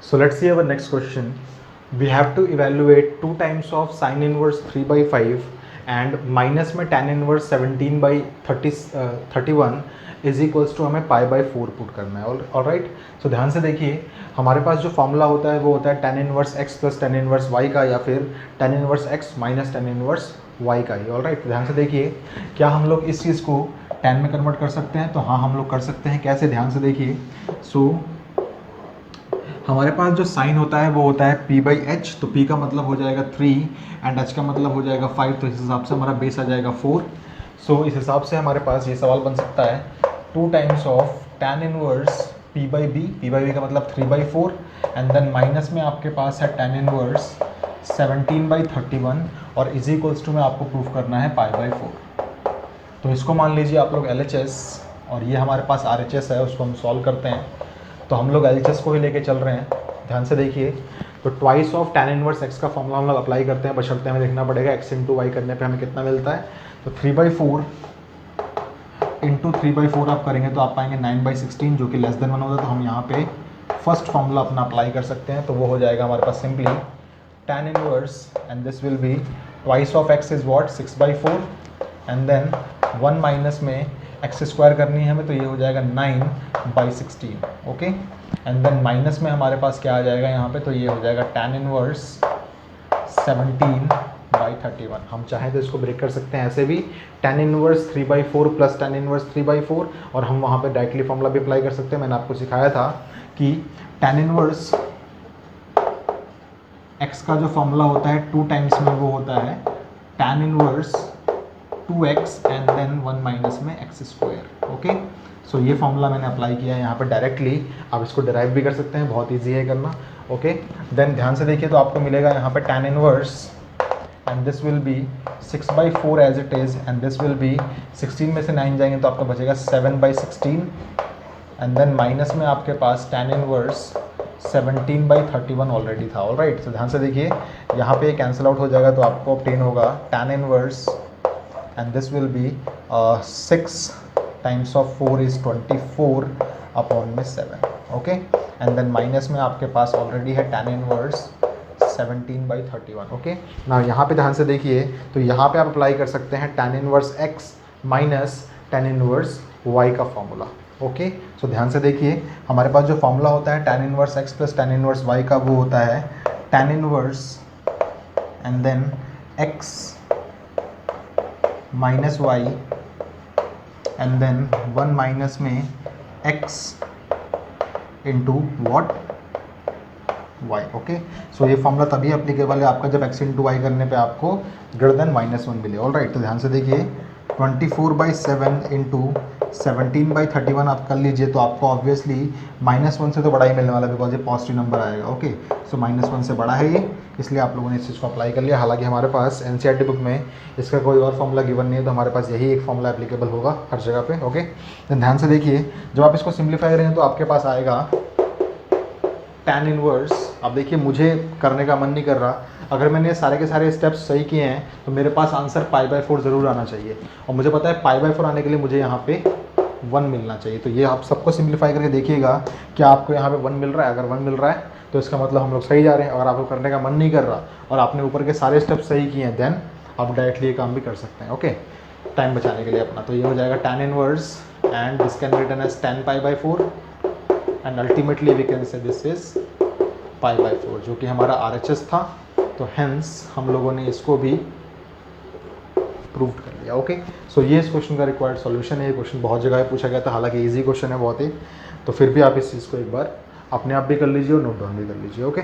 So let's see our next question. We have to evaluate 2 times of sin inverse 3/5 and minus में tan inverse 17/31 is equals to हमें π/4 put करना है. All right. सो ध्यान से देखिए, हमारे पास जो फॉर्मूला होता है वो होता है tan inverse x plus tan inverse y का, या फिर tan inverse x minus tan inverse y का ही. All right. ध्यान से देखिए, क्या हम लोग इस चीज़ को tan में कन्वर्ट कर सकते हैं? तो हाँ, हम लोग कर सकते हैं. कैसे? ध्यान से देखिए. सो हमारे पास जो साइन होता है वो होता है p/h. तो p का मतलब हो जाएगा 3 एंड h का मतलब हो जाएगा 5. तो इस हिसाब से हमारा बेस आ जाएगा 4. सो इस हिसाब से हमारे पास ये सवाल बन सकता है 2 times of tan inverse p/b. p/b का मतलब 3/4 एंड देन माइनस में आपके पास है tan इनवर्स 17/31 और इज इक्वल्स टू में आपको प्रूफ करना है π/4. तो इसको मान लीजिए आप लोग LHS और ये हमारे पास RHS है, उसको हम सॉल्व करते हैं. तो हम लोग LHS को ही लेके चल रहे हैं. ध्यान से देखिए, तो twice of tan inverse x का फॉर्मूला हम लोग अप्लाई करते हैं, बशर्ते हमें देखना पड़ेगा x इंटू वाई करने पे हमें कितना मिलता है. तो 3/4 इंटू 3/4 आप करेंगे तो आप पाएंगे 9/16 जो कि लेस देन 1 होगा. तो हम यहाँ पे फर्स्ट फॉर्मूला अपना अप्लाई कर सकते हैं. तो वो हो जाएगा हमारे पास simply tan inverse and this will be twice of x is what 6/4 and then 1 minus में एक्स स्क्वायर करनी है हमें, तो ये हो जाएगा 9/16. ओके. एंड देन माइनस में हमारे पास क्या आ जाएगा यहाँ पे, तो ये हो जाएगा tan इनवर्स 17/31. हम चाहें तो इसको ब्रेक कर सकते हैं ऐसे भी, tan inverse 3/4 plus tan inverse 3/4, और हम वहाँ पे डायरेक्टली फॉर्मूला भी अप्लाई कर सकते हैं. मैंने आपको सिखाया था कि tan इनवर्स x का जो फॉर्मूला होता है 2 टाइम्स में वो होता है tan inverse 2x and then 1 minus में x स्क्वायर. ओके. सो ये फॉर्मूला मैंने अप्लाई किया है यहाँ पर डायरेक्टली. आप इसको डिराइव भी कर सकते हैं, बहुत इजी है करना. ओके. देन ध्यान से देखिए, तो आपको मिलेगा यहाँ पे tan inverse and this will be 6/4 as it is and this will be 16 में से 9 जाएंगे तो आपका बचेगा 7/16 एंड देन माइनस में आपके पास tan इनवर्स 17/31 ऑलरेडी था. All right. तो ध्यान से देखिए, यहाँ पे कैंसिल आउट हो जाएगा तो आपको ऑब्टेन होगा tan inverse and this will be 6 times of 4 is 24 upon में 7. okay. and then minus में आपके पास ऑलरेडी है tan इनवर्स 17/31. ओके. ना यहाँ पे ध्यान से देखिए, तो यहाँ पे आप अप्लाई कर सकते हैं tan inverse x minus tan inverse y का फॉर्मूला. ओके. सो ध्यान से देखिए, हमारे पास जो फॉर्मूला होता है tan inverse x plus tan inverse y का, वो होता है tan inverse and then x minus y and then 1 minus में x into what y. Okay. So ये फॉर्मूला तभी अप्लीकेबल है आपका जब x इंटू वाई करने पे आपको ग्रेटर देन -1 मिले. All right. तो ध्यान से देखिए, 24/7 इंटू 17/31 आप कर लीजिए तो आपको ऑब्वियसली -1 से तो बड़ा ही मिलने वाला है, बिकॉज ये पॉजिटिव नंबर आएगा. ओके. सो -1 से बड़ा है ये, इसलिए आप लोगों ने इस चीज़ को अप्लाई कर लिया. हालांकि हमारे पास NCERT बुक में इसका कोई और फॉर्मूला गिवन नहीं है, तो हमारे पास यही एक फॉर्मूला एप्लीकेबल होगा हर जगह पे. ओके. तो ध्यान से देखिए, जब आप इसको सिंप्लीफाई करेंगे तो आपके पास आएगा tan इनवर्स. अब देखिए, मुझे करने का मन नहीं कर रहा. अगर मैंने सारे के सारे स्टेप्स सही किए हैं तो मेरे पास आंसर π/4 ज़रूर आना चाहिए, और मुझे पता है π/4 आने के लिए मुझे यहाँ पे 1 मिलना चाहिए. तो ये आप सबको सिंप्लीफाई करके देखिएगा कि आपको यहाँ पे 1 मिल रहा है. अगर 1 मिल रहा है तो इसका मतलब हम लोग सही जा रहे हैं. अगर आपको करने का मन नहीं कर रहा और आपने ऊपर के सारे स्टेप्स सही किए हैं, देन आप डायरेक्टली ये काम भी कर सकते हैं. ओके. टाइम बचाने के लिए अपना. तो ये हो जाएगा tan inverse and this can be written as tan π/4 and ultimately we can say this is π/4, जो कि हमारा RHS था. तो हेंस हम लोगों ने इसको भी प्रूव कर लिया. ओके. सो ये इस क्वेश्चन का रिक्वायर्ड सॉल्यूशन है. ये क्वेश्चन बहुत जगह पूछा गया था, हालांकि इजी क्वेश्चन है बहुत ही. तो फिर भी आप इस चीज़ को एक बार अपने आप भी कर लीजिए और नोट डाउन भी कर लीजिए. ओके.